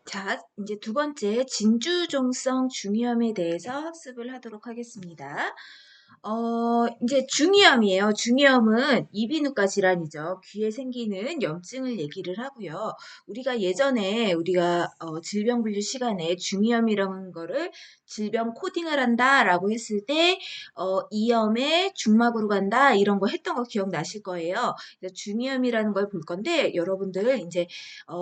자, 이제 두 번째 진주종성 중이염에 대해서 학습을 하도록 하겠습니다. 이제 중이염이에요. 중이염은 이비인후과 질환이죠. 귀에 생기는 염증을 얘기를 하고요. 우리가 예전에 질병 분류 시간에 중이염이라는 거를 질병 코딩을 한다라고 했을 때 이염에 중막으로 간다 이런 거 했던 거 기억나실 거예요. 그래서 중이염이라는 걸 볼 건데 여러분들 이제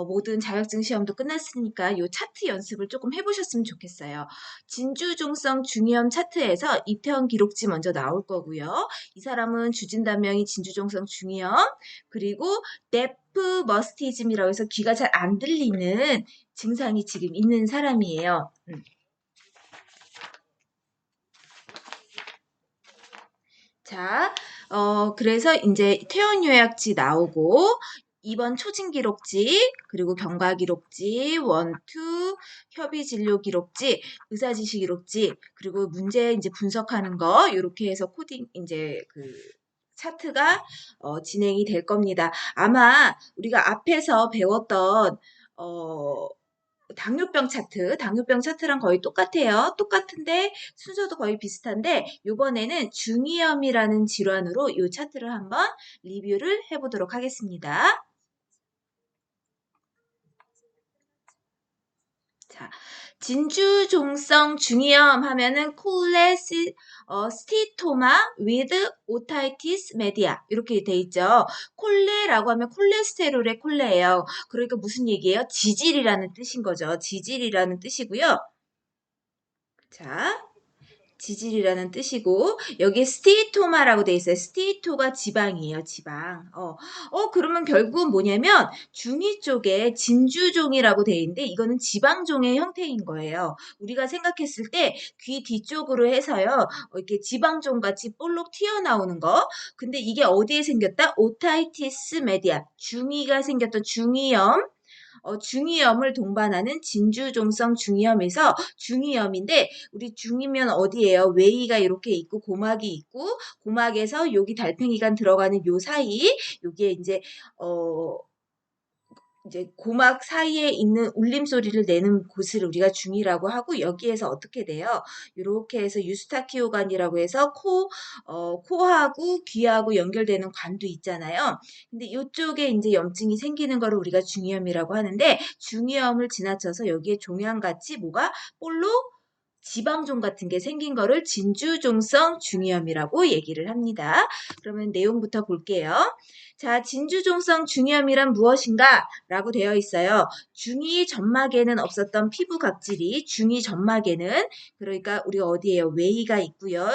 모든 자격증 시험도 끝났으니까 요 차트 연습을 조금 해보셨으면 좋겠어요. 진주종성 중이염 차트에서 이태원 기록지 먼저 나올 거고요. 이 사람은 주진단명이 진주종성 중이염 그리고 네프 머스티즘이라고 해서 귀가 잘 안 들리는 증상이 지금 있는 사람이에요. 자, 그래서 이제 퇴원 요약지 나오고 2번 초진 기록지, 그리고 경과 기록지, 1, 2, 협의 진료 기록지, 의사 지시 기록지, 그리고 문제 이제 분석하는 거, 이렇게 해서 코딩 이제 차트가 진행이 될 겁니다. 아마 우리가 앞에서 배웠던 당뇨병 차트랑 거의 똑같아요. 똑같은데 순서도 거의 비슷한데 요번에는 중이염이라는 질환으로 이 차트를 한번 리뷰를 해보도록 하겠습니다. 자, 진주종성 중이염 하면은 스티토마 with otitis media 이렇게 돼 있죠. 콜레라고 하면 콜레스테롤의 콜레예요. 그러니까 무슨 얘기예요? 지질이라는 뜻인 거죠. 지질이라는 뜻이고요. 자, 지질이라는 뜻이고 여기에 스티토마라고 돼 있어요. 스티토가 지방이에요. 지방. 그러면 결국은 뭐냐면 중위 쪽에 진주종이라고 돼 있는데 이거는 지방종의 형태인 거예요. 우리가 생각했을 때 귀 뒤쪽으로 해서요. 이렇게 지방종 같이 볼록 튀어나오는 거. 근데 이게 어디에 생겼다? 오타이티스 메디아. 중위가 생겼던 중이염. 중이염을 동반하는 진주종성 중이염에서 중이염인데 우리 중이면 어디예요? 외이가 이렇게 있고 고막이 있고 고막에서 여기 달팽이관 들어가는 요 사이 여기에 이제 고막 사이에 있는 울림소리를 내는 곳을 우리가 중이라고 하고 여기에서 어떻게 돼요? 이렇게 해서 유스타키오관이라고 해서 코하고 귀하고 연결되는 관도 있잖아요. 근데 이쪽에 이제 염증이 생기는 거를 우리가 중이염이라고 하는데 중이염을 지나쳐서 여기에 종양같이 뭐가 볼록 지방종 같은 게 생긴 거를 진주종성 중이염이라고 얘기를 합니다. 그러면 내용부터 볼게요. 자, 진주종성 중이염이란 무엇인가? 라고 되어 있어요. 중이 점막에는 없었던 피부 각질이 중이 점막에는 그러니까 우리가 어디에요? 외이가 있고요.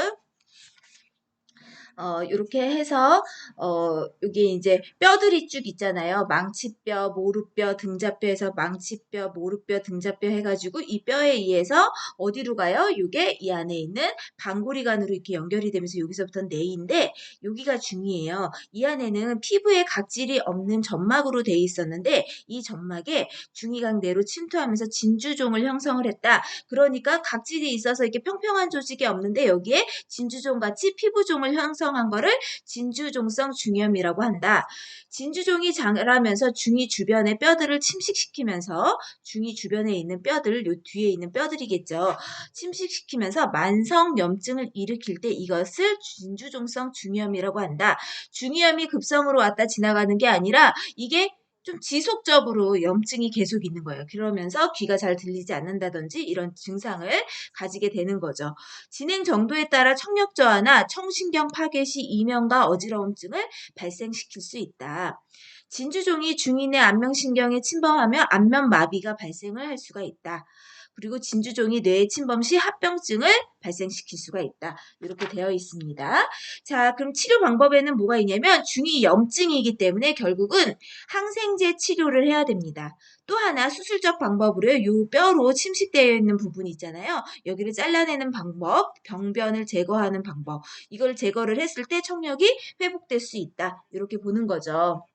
요렇게 해서, 여기 이제 뼈들이 쭉 있잖아요. 망치뼈, 모루뼈, 등자뼈에서 망치뼈, 모루뼈, 등자뼈 해가지고 이 뼈에 의해서 어디로 가요? 요게 이 안에 있는 방구리관으로 이렇게 연결이 되면서 여기서부터 내인데, 여기가 중이에요. 이 안에는 피부에 각질이 없는 점막으로 돼 있었는데, 이 점막에 중이강내로 침투하면서 진주종을 형성을 했다. 그러니까 각질이 있어서 이렇게 평평한 조직이 없는데 여기에 진주종 같이 피부종을 형성한 거를 진주종성 중이염이라고 한다. 진주종이 자라면서 중이 주변의 뼈들을 침식시키면서 중이 주변에 있는 뼈들, 요 뒤에 있는 뼈들이겠죠. 침식시키면서 만성 염증을 일으킬 때 이것을 진주종성 중이염이라고 한다. 중이염이 급성으로 왔다 지나가는 게 아니라 이게 좀 지속적으로 염증이 계속 있는 거예요. 그러면서 귀가 잘 들리지 않는다든지 이런 증상을 가지게 되는 거죠. 진행 정도에 따라 청력 저하나 청신경 파괴 시 이명과 어지러움증을 발생시킬 수 있다. 진주종이 중인의 안면신경에 침범하며 안면마비가 발생을 할 수가 있다. 그리고 진주종이 뇌에 침범 시 합병증을 발생시킬 수가 있다. 이렇게 되어 있습니다. 자, 그럼 치료 방법에는 뭐가 있냐면 중이 염증이기 때문에 결국은 항생제 치료를 해야 됩니다. 또 하나 수술적 방법으로 요 뼈로 침식되어 있는 부분이 있잖아요. 여기를 잘라내는 방법, 병변을 제거하는 방법. 이걸 제거를 했을 때 청력이 회복될 수 있다. 이렇게 보는 거죠.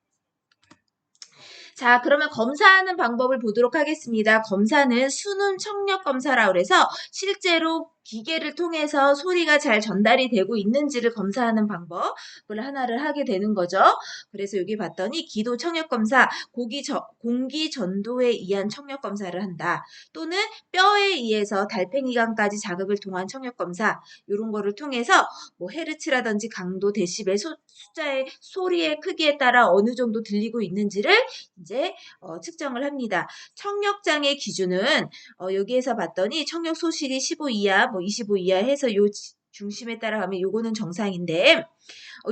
자, 그러면 검사하는 방법을 보도록 하겠습니다. 검사는 수능 청력 검사라고 해서 실제로 기계를 통해서 소리가 잘 전달이 되고 있는지를 검사하는 방법을 하나를 하게 되는 거죠. 그래서 여기 봤더니 기도 청력 검사, 공기 전도에 의한 청력 검사를 한다. 또는 뼈에 의해서 달팽이관까지 자극을 통한 청력 검사, 이런 거를 통해서 뭐 헤르츠라든지 강도, 데시벨, 숫자의 소리의 크기에 따라 어느 정도 들리고 있는지를 이제 측정을 합니다. 청력장의 기준은 여기에서 봤더니 청력 소실이 15 이하, 뭐 25 이하 해서 요 중심에 따라가면 요거는 정상인데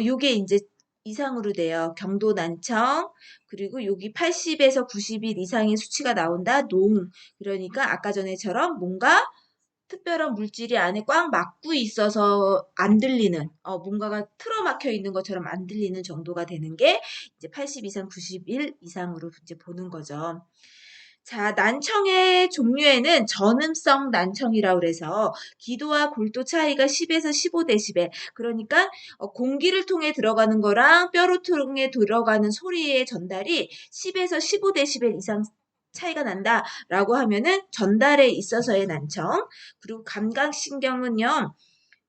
요게 이제 이상으로 돼요. 경도 난청, 그리고 여기 80에서 90일 이상의 수치가 나온다. 농. 그러니까 아까 전에처럼 뭔가 특별한 물질이 안에 꽉 막고 있어서 안 들리는, 뭔가가 틀어막혀 있는 것처럼 안 들리는 정도가 되는 게 이제 80 이상, 90일 이상으로 이제 보는 거죠. 자, 난청의 종류에는 전음성 난청이라고 그래서 기도와 골도 차이가 10에서 15데시벨. 그러니까 공기를 통해 들어가는 거랑 뼈로 통해 들어가는 소리의 전달이 10에서 15데시벨 이상 차이가 난다라고 하면은 전달에 있어서의 난청. 그리고 감각신경은요.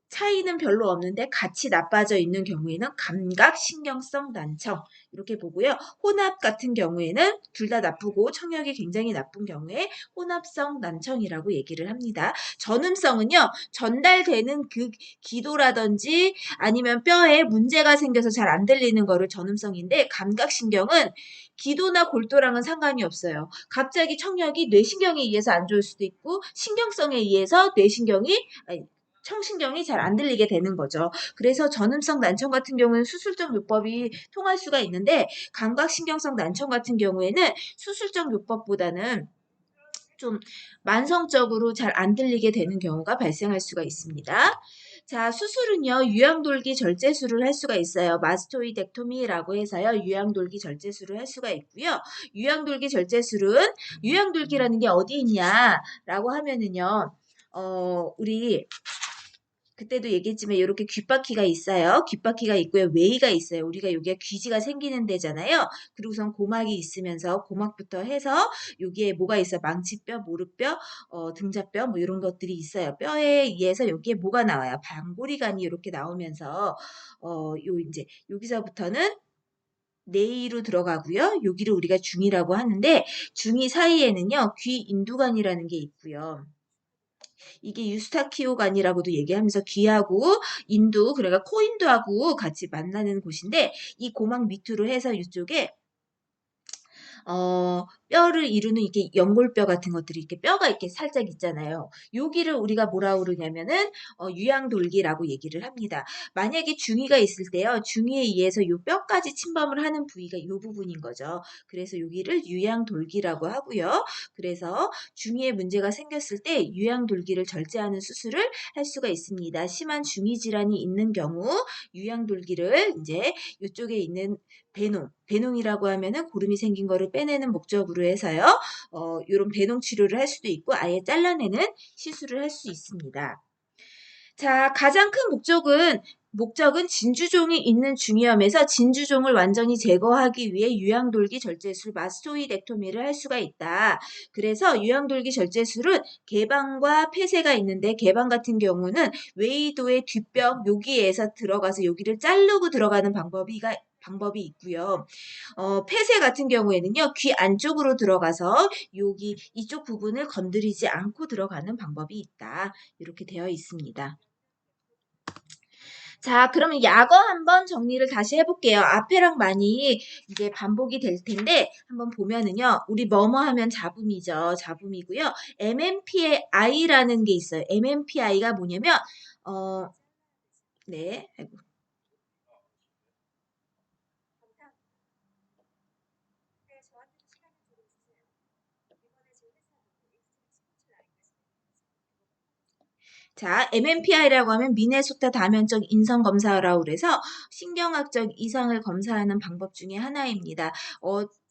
차이는 별로 없는데 같이 나빠져 있는 경우에는 감각신경성 난청 이렇게 보고요. 혼합 같은 경우에는 둘 다 나쁘고 청력이 굉장히 나쁜 경우에 혼합성 난청이라고 얘기를 합니다. 전음성은요. 전달되는 그 기도라든지 아니면 뼈에 문제가 생겨서 잘 안 들리는 거를 전음성인데 감각신경은 기도나 골도랑은 상관이 없어요. 갑자기 청력이 뇌신경에 의해서 안 좋을 수도 있고 신경성에 의해서 청신경이 잘 안 들리게 되는 거죠. 그래서 전음성 난청 같은 경우는 수술적 요법이 통할 수가 있는데 감각신경성 난청 같은 경우에는 수술적 요법보다는 좀 만성적으로 잘 안 들리게 되는 경우가 발생할 수가 있습니다. 자, 수술은요, 유양돌기 절제술을 할 수가 있어요. 마스토이덱토미라고 해서요, 유양돌기 절제술을 할 수가 있고요. 유양돌기 절제술은, 유양돌기라는 게 어디 있냐라고 하면은요, 우리 그때도 얘기했지만 이렇게 귓바퀴가 있어요. 귓바퀴가 있고요. 외이가 있어요. 우리가 여기에 귀지가 생기는 데잖아요. 그리고선 고막이 있으면서 고막부터 해서 여기에 뭐가 있어요? 망치뼈, 무릎뼈, 등자뼈 뭐 이런 것들이 있어요. 뼈에 의해서 여기에 뭐가 나와요? 방골이관이 이렇게 나오면서 요 이제 여기서부터는 내이로 들어가고요. 여기를 우리가 중이라고 하는데 중이 사이에는요. 귀 인두관이라는 게 있고요. 이게 유스타키오관이라고도 얘기하면서 귀하고 인두, 그러니까 코인두하고 같이 만나는 곳인데 이 고막 밑으로 해서 이쪽에 뼈를 이루는 이렇게 연골뼈 같은 것들이 이렇게 뼈가 이렇게 살짝 있잖아요. 여기를 우리가 뭐라 그러냐면은 유양돌기라고 얘기를 합니다. 만약에 중이가 있을 때요. 중이에 의해서 요 뼈까지 침범을 하는 부위가 요 부분인 거죠. 그래서 여기를 유양돌기라고 하고요. 그래서 중이에 문제가 생겼을 때 유양돌기를 절제하는 수술을 할 수가 있습니다. 심한 중이 질환이 있는 경우 유양돌기를 이제 이쪽에 있는 배농이라고 하면은 고름이 생긴 거를 빼내는 목적으로 해서요. 요런 배농 치료를 할 수도 있고 아예 잘라내는 시술을 할 수 있습니다. 자, 가장 큰 목적은 진주종이 있는 중이염에서 진주종을 완전히 제거하기 위해 유양돌기 절제술 마스토이덱토미를 할 수가 있다. 그래서 유양돌기 절제술은 개방과 폐쇄가 있는데 개방 같은 경우는 외이도의 뒷벽 여기에서 들어가서 여기를 자르고 들어가는 방법이 있고요. 폐쇄 같은 경우에는요, 귀 안쪽으로 들어가서 여기 이쪽 부분을 건드리지 않고 들어가는 방법이 있다. 이렇게 되어 있습니다. 자, 그러면 약어 한번 정리를 다시 해볼게요. 앞에랑 많이 이제 반복이 될 텐데, 한번 보면은요, 우리 뭐뭐 하면 잡음이죠. 잡음이고요. MMPI라는 게 있어요. MMPI가 뭐냐면, 네. 아이고. 자, MMPI라고 하면 미네소타 다면적 인성 검사라고 그래서 신경학적 이상을 검사하는 방법 중에 하나입니다.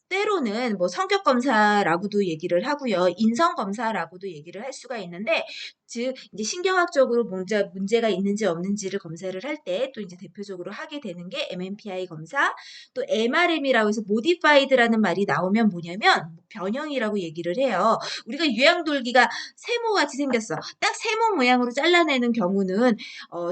때로는 뭐 성격 검사라고도 얘기를 하고요. 인성 검사라고도 얘기를 할 수가 있는데 즉 이제 신경학적으로 문제가 있는지 없는지를 검사를 할 때 또 이제 대표적으로 하게 되는 게 MMPI 검사, 또 MRM이라고 해서 modified라는 말이 나오면 뭐냐면 변형이라고 얘기를 해요. 우리가 유양돌기가 세모같이 생겼어. 딱 세모 모양으로 잘라내는 경우는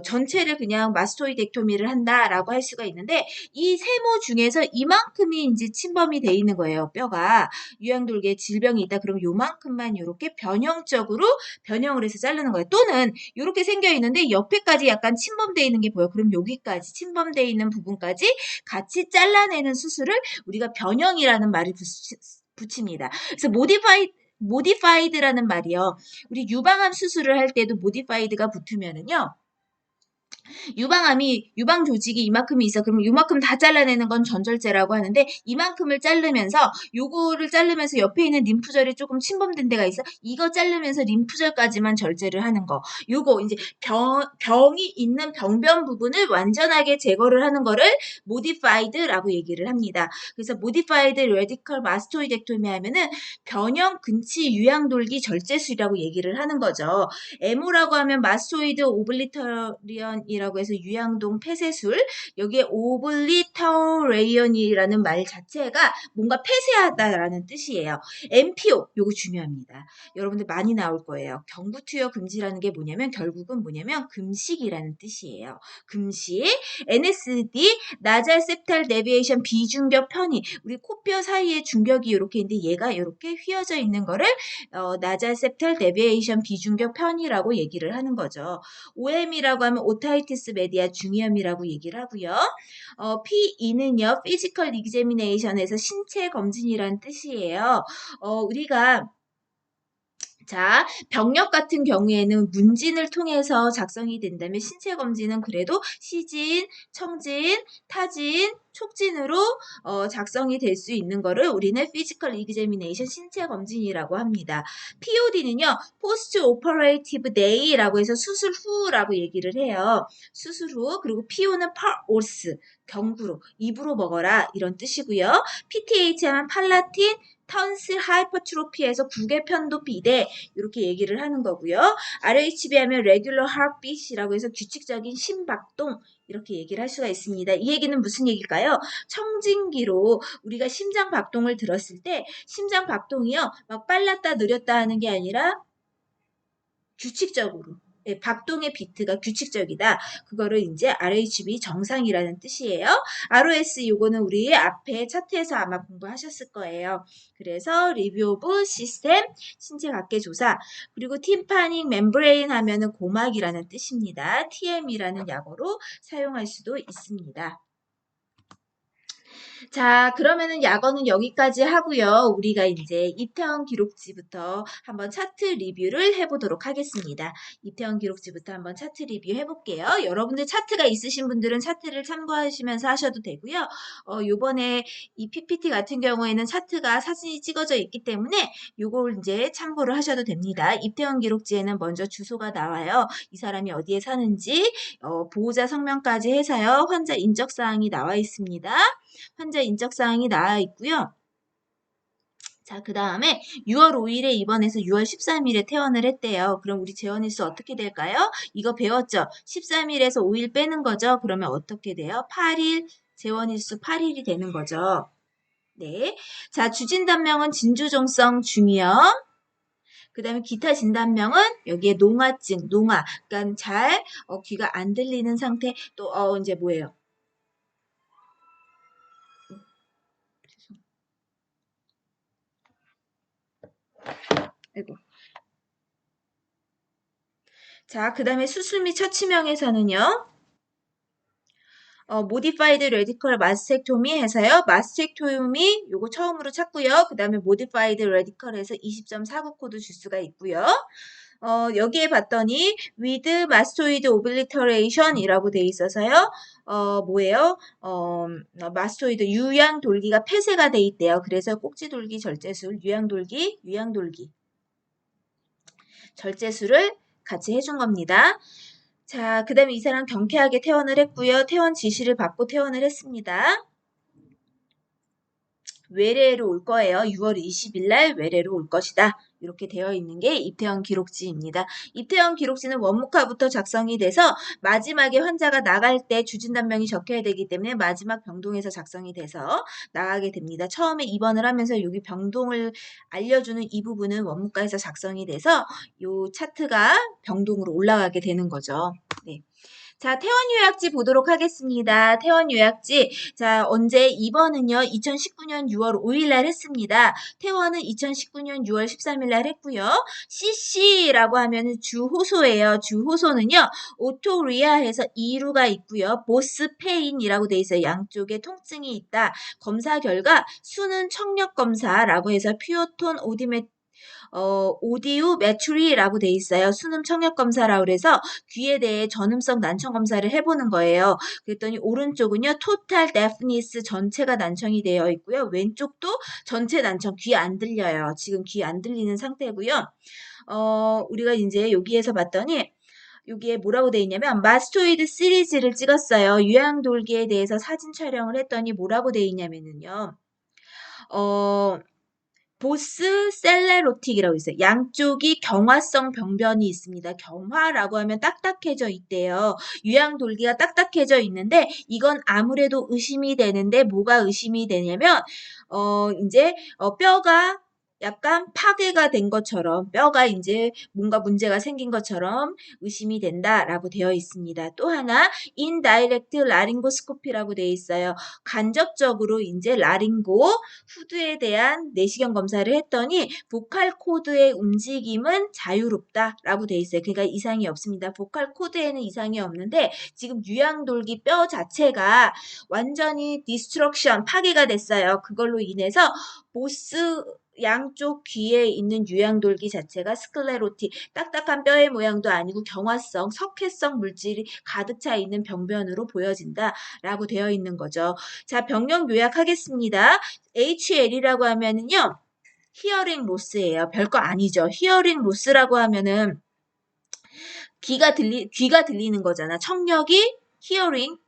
전체를 그냥 마스토이덱토미를 한다라고 할 수가 있는데 이 세모 중에서 이만큼이 이제 침범이 돼 있는 거예요. 뼈가 유양돌기에 질병이 있다. 그럼 요만큼만 이렇게 변형적으로 변형을 해서 자르는 거예요. 또는 이렇게 생겨 있는데 옆에까지 약간 침범되어 있는 게 보여. 그럼 여기까지 침범되어 있는 부분까지 같이 잘라내는 수술을 우리가 변형이라는 말을 붙입니다. 그래서 modified라는 말이요. 우리 유방암 수술을 할 때도 modified가 붙으면은요. 유방 조직이 이만큼이 있어. 그러면 이만큼 다 잘라내는 건 전절제라고 하는데 이만큼을 자르면서 요거를 자르면서 옆에 있는 림프절이 조금 침범된 데가 있어. 이거 자르면서 림프절까지만 절제를 하는 거. 요거 이제 병이 있는 병변 부분을 완전하게 제거를 하는 거를 modified라고 얘기를 합니다. 그래서 modified radical mastoidectomy 하면은 변형 근치 유양돌기 절제술이라고 얘기를 하는 거죠. 에모라고 하면 마스토이드 오블리터리언이라고 해서 유양동 폐쇄술, 여기에 오블리터레이언이라는 말 자체가 뭔가 폐쇄하다라는 뜻이에요. MPO 요거 중요합니다. 여러분들 많이 나올 거예요. 경부투여 금지라는 게 뭐냐면 결국은 뭐냐면 금식이라는 뜻이에요. 금식. NSD 나잘 septal deviation 비중격 편의. 우리 코뼈 사이에 중격이 이렇게 있는데 얘가 이렇게 휘어져 있는 거를 나잘 septal deviation 비중격 편의라고 얘기를 하는 거죠. OM이라고 하면 오타이티스 메디아 중이염이라고 얘기를 하고요. P2는요, physical examination에서 신체 검진이란 뜻이에요. 우리가 자, 병력 같은 경우에는 문진을 통해서 작성이 된다면 신체 검진은 그래도 시진, 청진, 타진, 촉진으로 작성이 될 수 있는 거를 우리는 physical examination 신체 검진이라고 합니다. POD는요, post operative day라고 해서 수술 후라고 얘기를 해요. 수술 후. 그리고 PO는 par-os, 경구로, 입으로 먹어라 이런 뜻이고요. PTH 하면 팔라틴, 턴스 하이퍼트로피에서 국의 편도 비대 이렇게 얘기를 하는 거고요. RHB 하면 regular heartbeat이라고 해서 규칙적인 심박동 이렇게 얘기를 할 수가 있습니다. 이 얘기는 무슨 얘기일까요? 청진기로 우리가 심장 박동을 들었을 때 심장 박동이요 막 빨랐다 느렸다 하는 게 아니라 규칙적으로 박동의 비트가 규칙적이다. 그거를 이제 RHB 정상이라는 뜻이에요. ROS 요거는 우리 앞에 차트에서 아마 공부하셨을 거예요. 그래서 리뷰 오브 시스템 신체 각계 조사 그리고 팀파닉 멤브레인 하면은 고막이라는 뜻입니다. TM이라는 약어로 사용할 수도 있습니다. 자, 그러면은 약어는 여기까지 하고요. 우리가 이제 입퇴원 기록지부터 한번 차트 리뷰를 해보도록 하겠습니다. 입퇴원 기록지부터 한번 차트 리뷰 해볼게요. 여러분들 차트가 있으신 분들은 차트를 참고하시면서 하셔도 되고요. 요번에 이 PPT 같은 경우에는 차트가 사진이 찍어져 있기 때문에 요걸 이제 참고를 하셔도 됩니다. 입퇴원 기록지에는 먼저 주소가 나와요. 이 사람이 어디에 사는지, 보호자 성명까지 해서요. 환자 인적사항이 나와 있습니다. 환자 인적사항이 나와 있고요. 자, 그 다음에 6월 5일에 입원해서 6월 13일에 퇴원을 했대요. 그럼 우리 재원일수 어떻게 될까요? 이거 배웠죠? 13일에서 5일 빼는 거죠? 그러면 어떻게 돼요? 8일, 재원일수 8일이 되는 거죠. 네. 자, 주진단명은 진주종성 중이염. 그 다음에 기타 진단명은 여기에 농화증, 농화. 그러니까 잘 귀가 안 들리는 상태. 또 이제 뭐예요? 아이고. 자, 그 다음에 수술 및 처치명에서는요. modified radical mastectomy 해서요. mastectomy 요거 처음으로 찾고요. 그 다음에 modified radical에서 20.49 코드 줄 수가 있고요. 여기에 봤더니 with mastoid obliteration 이라고 돼 있어서요. 뭐예요? 마스토이드 유양 돌기가 폐쇄가 돼 있대요. 그래서 꼭지 돌기 절제술, 유양 돌기 절제술을 같이 해준 겁니다. 자, 그 다음에 이 사람 경쾌하게 퇴원을 했고요. 퇴원 지시를 받고 퇴원을 했습니다. 외래로 올 거예요. 6월 20일 날 외래로 올 것이다. 이렇게 되어 있는 게 입퇴원 기록지입니다. 입퇴원 기록지는 원무과부터 작성이 돼서 마지막에 환자가 나갈 때 주진단명이 적혀야 되기 때문에 마지막 병동에서 작성이 돼서 나가게 됩니다. 처음에 입원을 하면서 여기 병동을 알려주는 이 부분은 원무과에서 작성이 돼서 이 차트가 병동으로 올라가게 되는 거죠. 네. 자, 퇴원 요약지 보도록 하겠습니다. 퇴원 요약지. 자, 언제 입원은요. 2019년 6월 5일 날 했습니다. 퇴원은 2019년 6월 13일 날 했고요. CC라고 하면은 주호소예요. 주호소는요. 오토리아해서 2루가 있고요. 보스페인이라고 돼 있어요. 양쪽에 통증이 있다. 검사 결과 수는 청력 검사라고 해서 퓨어톤 오디오 메추리라고 돼 있어요. 수능 청력 검사라고 그래서 귀에 대해 전음성 난청 검사를 해보는 거예요. 그랬더니 오른쪽은요, 토탈 데프니스 전체가 난청이 되어 있고요. 왼쪽도 전체 난청, 귀 안 들려요. 지금 귀 안 들리는 상태고요. 우리가 이제 여기에서 봤더니 여기에 뭐라고 돼 있냐면 마스토이드 시리즈를 찍었어요. 유양돌기에 대해서 사진 촬영을 했더니 뭐라고 돼 있냐면은요. 보스 셀레로틱이라고 있어요. 양쪽이 경화성 병변이 있습니다. 경화라고 하면 딱딱해져 있대요. 유양돌기가 딱딱해져 있는데 이건 아무래도 의심이 되는데 뭐가 의심이 되냐면 이제 뼈가 약간 파괴가 된 것처럼 뼈가 이제 뭔가 문제가 생긴 것처럼 의심이 된다라고 되어 있습니다. 또 하나 인다이렉트 라링고스코피라고 되어 있어요. 간접적으로 이제 라링고 후두에 대한 내시경 검사를 했더니 보컬 코드의 움직임은 자유롭다라고 돼 있어요. 그러니까 이상이 없습니다. 보컬 코드에는 이상이 없는데 지금 유양돌기 뼈 자체가 완전히 디스트럭션 파괴가 됐어요. 그걸로 인해서 보스 양쪽 귀에 있는 유양돌기 자체가 스클레로틱, 딱딱한 뼈의 모양도 아니고 경화성, 석회성 물질이 가득 차 있는 병변으로 보여진다라고 되어 있는 거죠. 자, 병력 요약하겠습니다. HL이라고 하면은요. 히어링 로스예요. 별거 아니죠. 히어링 로스라고 하면은 귀가 들리는 거잖아. 청력이 히어링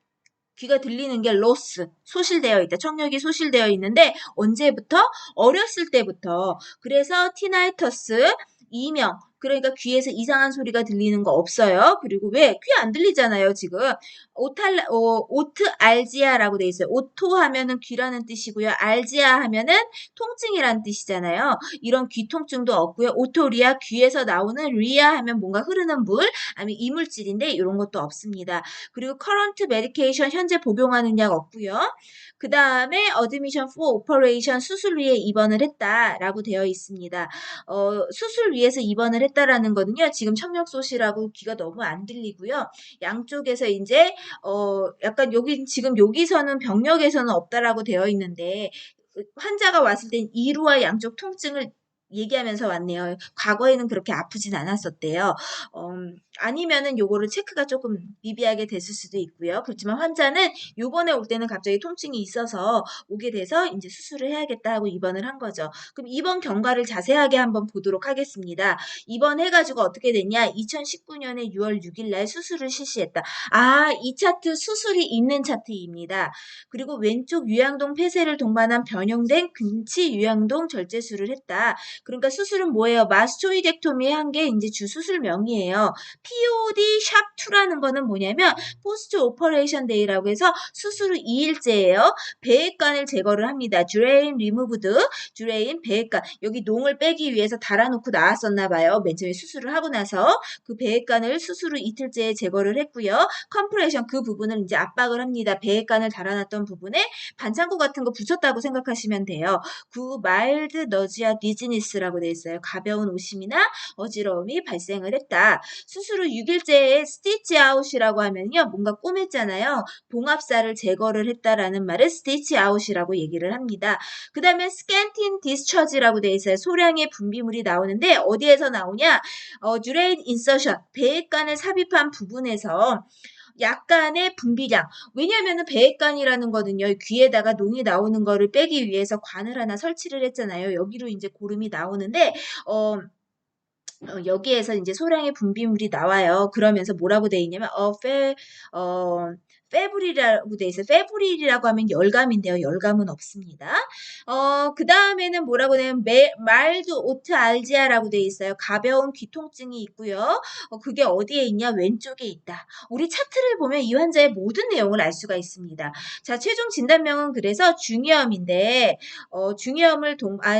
귀가 들리는 게 로스, 소실되어 있다. 청력이 소실되어 있는데 언제부터? 어렸을 때부터. 그래서 티나이터스, 이명, 그러니까 귀에서 이상한 소리가 들리는 거 없어요. 그리고 왜? 귀 안 들리잖아요, 지금. 오트 알지아라고 돼 있어요. 오토 하면은 귀라는 뜻이고요. 알지아 하면은 통증이라는 뜻이잖아요. 이런 귀 통증도 없고요. 오토리아 귀에서 나오는 리아 하면 뭔가 흐르는 물, 아니면 이물질인데 이런 것도 없습니다. 그리고 커런트 메디케이션 현재 복용하는 약 없고요. 그 다음에 admission for operation 수술 위에 입원을 했다라고 되어 있습니다. 수술 위에서 입원을 했다라는 거는요. 지금 청력소실하고 귀가 너무 안 들리고요. 양쪽에서 이제 약간 여기 지금 여기서는 병력에서는 없다라고 되어 있는데 환자가 왔을 땐 이루와 양쪽 통증을 얘기하면서 왔네요. 과거에는 그렇게 아프진 않았었대요. 아니면은 요거를 체크가 조금 미비하게 됐을 수도 있고요. 그렇지만 환자는 요번에 올 때는 갑자기 통증이 있어서 오게 돼서 이제 수술을 해야겠다 하고 입원을 한 거죠. 그럼 입원 경과를 자세하게 한번 보도록 하겠습니다. 입원해가지고 어떻게 됐냐? 2019년에 6월 6일 날 수술을 실시했다. 아, 이 차트 수술이 있는 차트입니다. 그리고 왼쪽 유양동 폐쇄를 동반한 변형된 근치 유양동 절제술을 했다. 그러니까 수술은 뭐예요? 마스토이덱토미 한 게 이제 주 수술명이에요. POD 샵2라는 거는 뭐냐면 포스트 오퍼레이션 데이라고 해서 수술 후 2일째예요. 배액관을 제거를 합니다. 주레인 리무브드, 주레인 배액관. 여기 농을 빼기 위해서 달아놓고 나왔었나 봐요. 맨 처음에 수술을 하고 나서 그 배액관을 수술 후 이틀째에 제거를 했고요. 컴프레션 그 부분을 이제 압박을 합니다. 배액관을 달아놨던 부분에 반창고 같은 거 붙였다고 생각하시면 돼요. 그 마일드 너지아 디즈니스라고 되어 있어요. 가벼운 오심이나 어지러움이 발생을 했다. 수술 후 6일째에 스티치 아웃이라고 하면요. 뭔가 꼬맸잖아요. 봉합살을 제거를 했다라는 말을 스티치 아웃이라고 얘기를 합니다. 그 다음에 스캔틴 디스처지라고 되어 있어요. 소량의 분비물이 나오는데 어디에서 나오냐? 뉴레인 인서션, 배액관을 삽입한 부분에서 약간의 분비량. 왜냐면은 배액관이라는 거는요, 귀에다가 농이 나오는 거를 빼기 위해서 관을 하나 설치를 했잖아요. 여기로 이제 고름이 나오는데, 여기에서 이제 소량의 분비물이 나와요. 그러면서 뭐라고 돼 있냐면, 페브릴이라고 돼 있어요. 페브릴이라고 하면 열감인데요. 열감은 없습니다. 그 다음에는 뭐라고 되면 말드 오트 알지아라고 돼 있어요. 가벼운 귀통증이 있고요. 그게 어디에 있냐? 왼쪽에 있다. 우리 차트를 보면 이 환자의 모든 내용을 알 수가 있습니다. 자, 최종 진단명은 그래서 중이염인데 중이염을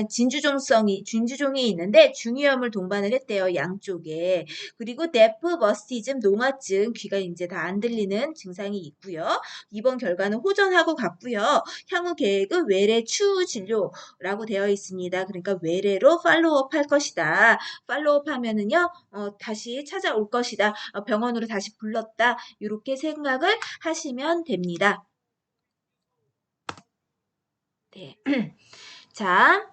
진주종이 있는데 중이염을 동반을 했대요. 양쪽에. 그리고 데프 버스티즘, 농화증, 귀가 이제 다 안 들리는 증상이 있고요. 이번 결과는 호전하고 같고요. 향후 계획은 외래 추후 진료라고 되어 있습니다. 그러니까 외래로 팔로우업 할 것이다. 팔로우업 하면은요, 다시 찾아올 것이다. 병원으로 다시 불렀다. 이렇게 생각을 하시면 됩니다. 네. 자.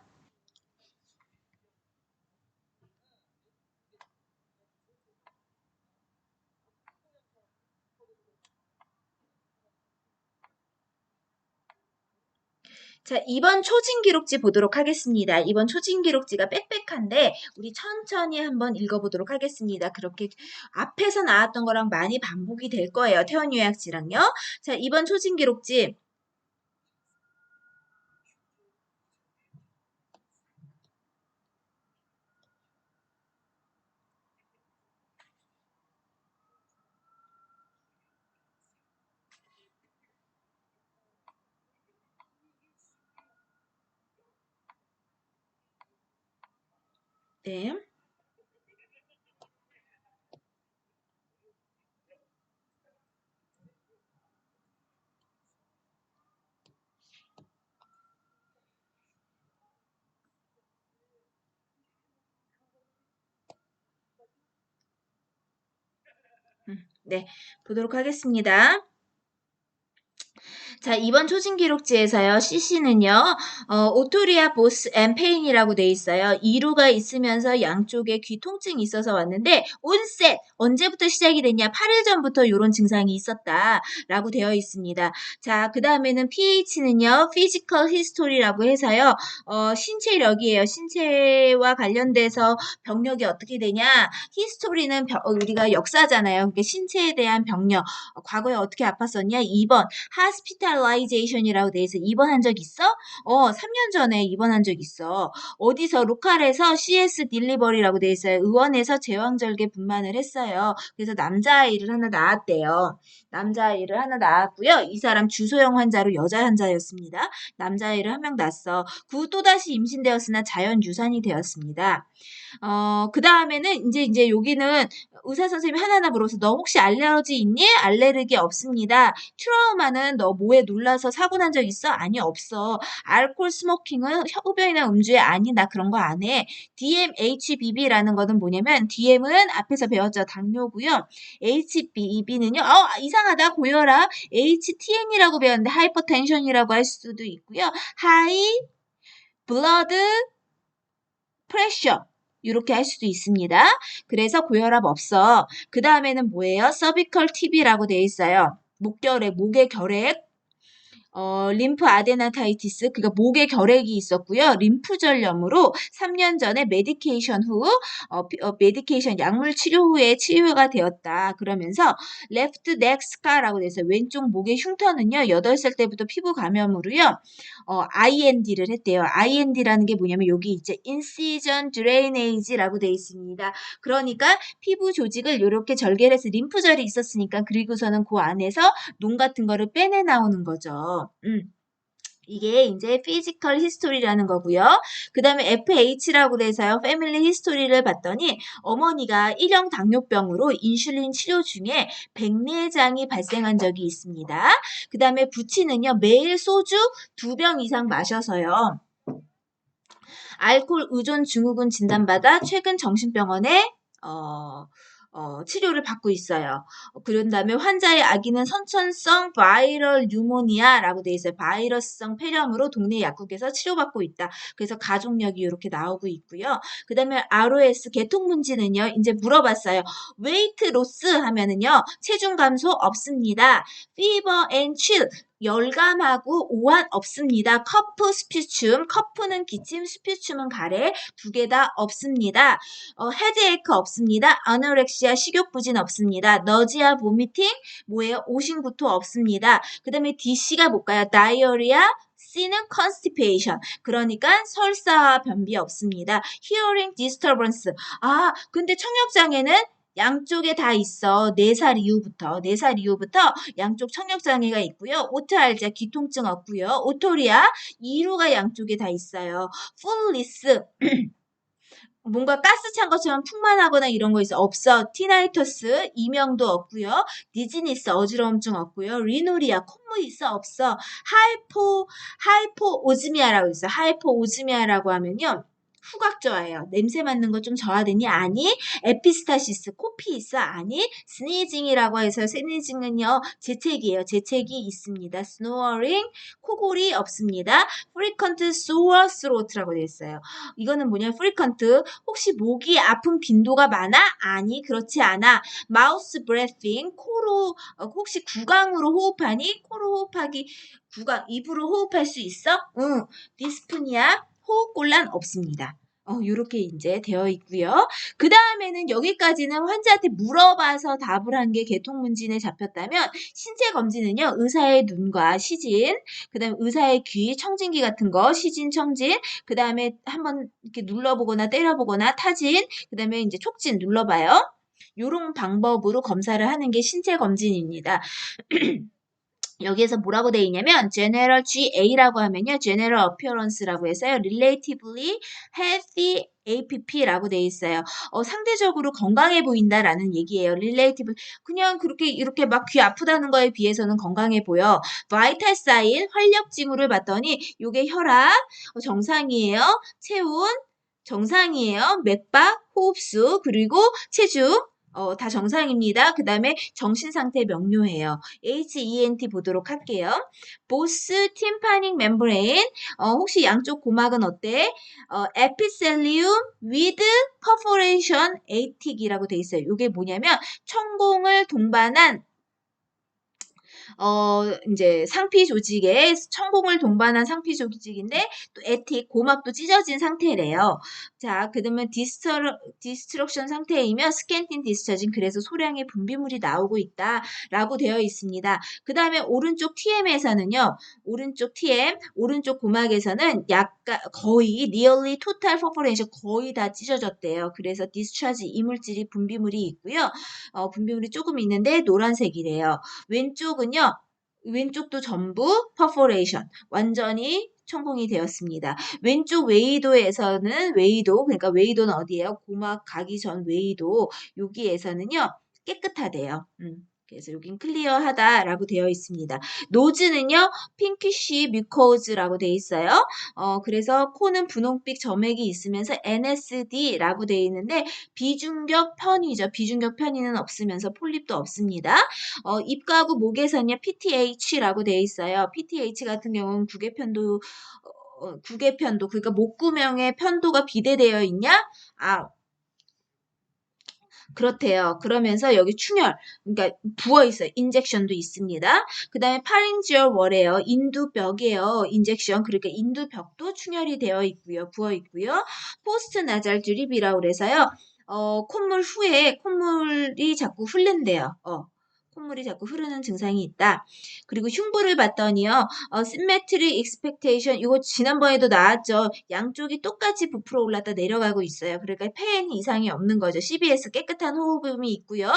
자, 이번 초진 기록지 보도록 하겠습니다. 이번 초진 기록지가 빽빽한데 우리 천천히 한번 읽어보도록 하겠습니다. 그렇게 앞에서 나왔던 거랑 많이 반복이 될 거예요. 퇴원 요약지랑요. 자, 이번 초진 기록지. 네. 네, 보도록 하겠습니다. 자, 이번 초진 기록지에서요, CC는요, 오토리아 보스 앤 페인이라고 돼 있어요. 이루가 있으면서 양쪽에 귀 통증이 있어서 왔는데, 온셋! 언제부터 시작이 됐냐? 8일 전부터 이런 증상이 있었다. 라고 되어 있습니다. 자, 그 다음에는 PH는요, 피지컬 히스토리라고 해서요, 신체력이에요. 신체와 관련돼서 병력이 어떻게 되냐? 히스토리는 우리가 역사잖아요. 그러니까 신체에 대한 병력. 과거에 어떻게 아팠었냐? 2번. hospitalization이라고 돼 있어. 입원한 적 있어? 3년 전에 입원한 적 있어. 어디서 로컬에서 CS 딜리버리라고 돼 있어요. 의원에서 제왕절개 분만을 했어요. 그래서 남자아이를 하나 낳았대요. 남자아이를 하나 낳았고요. 이 사람 주소형 환자로 여자 환자였습니다. 남자아이를 한 명 낳았어. 그 또다시 임신되었으나 자연 유산이 되었습니다. 그 다음에는 이제 여기는 의사 선생님이 하나하나 물어서 너 혹시 알레르기 있니? 알레르기 없습니다. 트라우마는 너 뭐에 놀라서 사고 난 적 있어? 아니, 없어. 알코올 스모킹은 흡연이나 음주에 아니, 나 그런 거 안 해. DMHBB라는 거는 뭐냐면 DM은 앞에서 배웠죠. 당뇨고요. HBB는요. 이상하다. 고혈압. HTN이라고 배웠는데 하이퍼텐션이라고 할 수도 있고요. 하이 블러드 프레셔 이렇게 할 수도 있습니다. 그래서 고혈압 없어. 그 다음에는 뭐예요? 서비컬 TB라고 되어 있어요. 목의 결핵, 림프 아데나타이티스, 그러니까 목에 결핵이 있었고요. 림프절염으로 3년 전에 메디케이션 후, 메디케이션 약물 치료 후에 치유가 되었다. 그러면서 레프트 넥 스카라고 돼서 왼쪽 목의 흉터는요. 8살 때부터 피부 감염으로요. IND를 했대요. IND라는 게 뭐냐면 여기 이제 incision drainage라고 돼 있습니다. 그러니까 피부 조직을 이렇게 절개를 해서 림프절이 있었으니까 그리고서는 그 안에서 농 같은 거를 빼내 나오는 거죠. 이게 이제 피지컬 히스토리라는 거고요. 그 다음에 FH라고 돼서요. 패밀리 히스토리를 봤더니 어머니가 1형 당뇨병으로 인슐린 치료 중에 백내장이 발생한 적이 있습니다. 그 다음에 부치는요. 매일 소주 2병 이상 마셔서요. 알코올 의존 증후군 진단받아 최근 정신병원에 치료를 받고 있어요. 그런 다음에 환자의 아기는 선천성 바이럴 뉴모니아라고 돼 있어요. 바이러스성 폐렴으로 동네 약국에서 치료받고 있다. 그래서 가족력이 이렇게 나오고 있고요. 그 다음에 ROS 개통문제는요. 이제 물어봤어요. 웨이트 로스 하면은요. 체중 감소 없습니다. 피버 앤 칠 열감하고 오한 없습니다. 커프, 스피춤, 커프는 기침, 스피춤은 가래, 두 개 다 없습니다. 헤드에이크 없습니다. 아노렉시아, 식욕부진 없습니다. 너지아, 보미팅, 뭐예요? 오심구토 없습니다. 그 다음에 DC가 뭘까요? 다이어리아, C는 constipation. 그러니까 설사와 변비 없습니다. Hearing disturbance. 아, 근데 청력장애는 양쪽에 다 있어. 4살 이후부터 양쪽 청력장애가 있고요. 오트알자 귀통증 없고요. 오토리아 이루가 양쪽에 다 있어요. 풀리스 뭔가 가스 찬 것처럼 풍만하거나 이런 거 있어? 없어. 티나이터스, 이명도 없고요. 디즈니스, 어지러움증 없고요. 리노리아, 콧물 있어? 없어. 하이포오즈미아라고 있어. 하이포오즈미아라고 하면요. 후각저하예요. 냄새 맡는 거 좀 저하되니? 아니. 에피스타시스, 코피 있어? 아니. 스니징이라고 해서 스니징은요. 재채기예요. 재채기 있습니다. 스노어링, 코골이 없습니다. 프리컨트 소어 스로트라고 되어 있어요. 이거는 뭐냐? 프리컨트 혹시 목이 아픈 빈도가 많아? 아니, 그렇지 않아. 마우스 브레싱, 코로 혹시 구강으로 호흡하니? 코로 호흡하기, 구강, 입으로 호흡할 수 있어? 응. 디스프니아, 호흡곤란 없습니다. 요렇게 이제 되어 있고요. 그 다음에는 여기까지는 환자한테 물어봐서 답을 한 게 개통문진에 잡혔다면 신체 검진은요. 의사의 눈과 시진, 그 다음에 의사의 귀, 청진기 같은 거, 시진, 청진, 그 다음에 한번 이렇게 눌러보거나 때려보거나 타진, 그 다음에 이제 촉진 눌러봐요. 요런 방법으로 검사를 하는 게 신체 검진입니다. 여기에서 뭐라고 되어 있냐면 General GA라고 하면요. General Appearance라고 해서요. Relatively Healthy APP라고 되어 있어요. 상대적으로 건강해 보인다라는 얘기예요. Relatively 그냥 그렇게 이렇게 막 귀 아프다는 거에 비해서는 건강해 보여. Vital Sign 활력 징후를 봤더니 요게 혈압 정상이에요. 체온 정상이에요. 맥박, 호흡수 그리고 체중 다 정상입니다. 그 다음에 정신상태 명료해요. HENT 보도록 할게요. 보스 팀파닉 멤브레인 혹시 양쪽 고막은 어때? 에피셀리움 with perforation atic이라고 돼 있어요. 이게 뭐냐면 천공을 동반한 이제 상피 조직에 천공을 동반한 상피 조직인데 또 에틱 고막도 찢어진 상태래요. 자, 그러면 디스트럭션 상태이며 스캔틴 디스처진 그래서 소량의 분비물이 나오고 있다라고 되어 있습니다. 그 다음에 오른쪽 TM에서는요. 오른쪽 TM, 오른쪽 고막에서는 약간 거의 nearly total perforation 거의 다 찢어졌대요. 그래서 디스차지 이물질이 분비물이 있고요. 분비물이 조금 있는데 노란색이래요. 왼쪽도 전부 perforation 완전히 천공이 되었습니다. 왼쪽 웨이도에서는 그러니까 웨이도는 어디예요? 고막 가기 전 웨이도 여기에서는요 깨끗하대요. 그래서 여긴 클리어하다라고 되어 있습니다. 노즈는요 핑키쉬 뮤코즈라고 되어 있어요. 그래서 코는 분홍빛 점액이 있으면서 NSD라고 되어 있는데 비중격 편이죠. 비중격 편이는 없으면서 폴립도 없습니다. 입가하고 목에서는요 PTH라고 되어 있어요. PTH 같은 경우는 구개편도 그러니까 목구멍의 편도가 비대되어 있냐? 그렇대요. 그러면서 여기 충혈, 그러니까 부어있어요. 인젝션도 있습니다. 그 다음에 파링지얼 월이에요. 인두벽이에요. 인젝션, 그러니까 인두벽도 충혈이 되어 있고요. 부어 있고요. 포스트 나잘 드립이라고 그래서요. 콧물 후에 콧물이 자꾸 흐른대요. 콧물이 자꾸 흐르는 증상이 있다. 그리고 흉부를 봤더니요. symmetry expectation 이거 지난번에도 나왔죠. 양쪽이 똑같이 부풀어 올랐다 내려가고 있어요. 그러니까 폐엔 이상이 없는 거죠. CBS 깨끗한 호흡음이 있고요.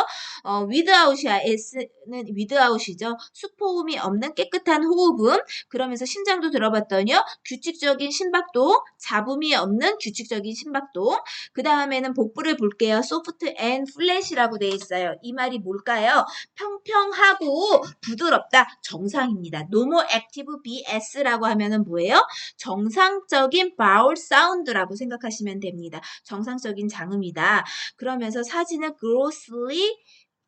without이야. S는 without이죠. 수포음이 없는 깨끗한 호흡음. 그러면서 심장도 들어봤더니요. 규칙적인 심박동, 잡음이 없는 규칙적인 심박동. 그 다음에는 복부를 볼게요. soft and flat이라고 되어 있어요. 이 말이 뭘까요? 평평하고 부드럽다. 정상입니다. Normal Active BS라고 하면은 뭐예요? 정상적인 바울 사운드라고 생각하시면 됩니다. 정상적인 장음이다. 그러면서 사진은 grossly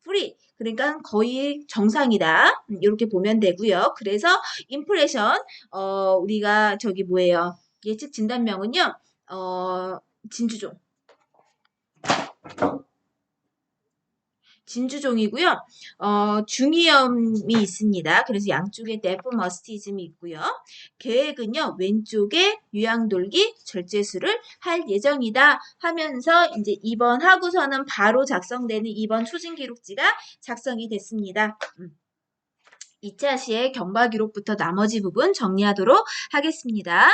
free. 그러니까 거의 정상이다. 이렇게 보면 되고요. 그래서 임프레션 우리가 저기 뭐예요? 예측 진단명은요. 진주종. 진주종이고요. 중이염이 있습니다. 그래서 양쪽에 네프머스티즘이 있고요. 계획은요. 왼쪽에 유양돌기 절제술을 할 예정이다 하면서 이제 이번 하고서는 바로 작성되는 이번 추진기록지가 작성이 됐습니다. 2차 시의 경과 기록부터 나머지 부분 정리하도록 하겠습니다.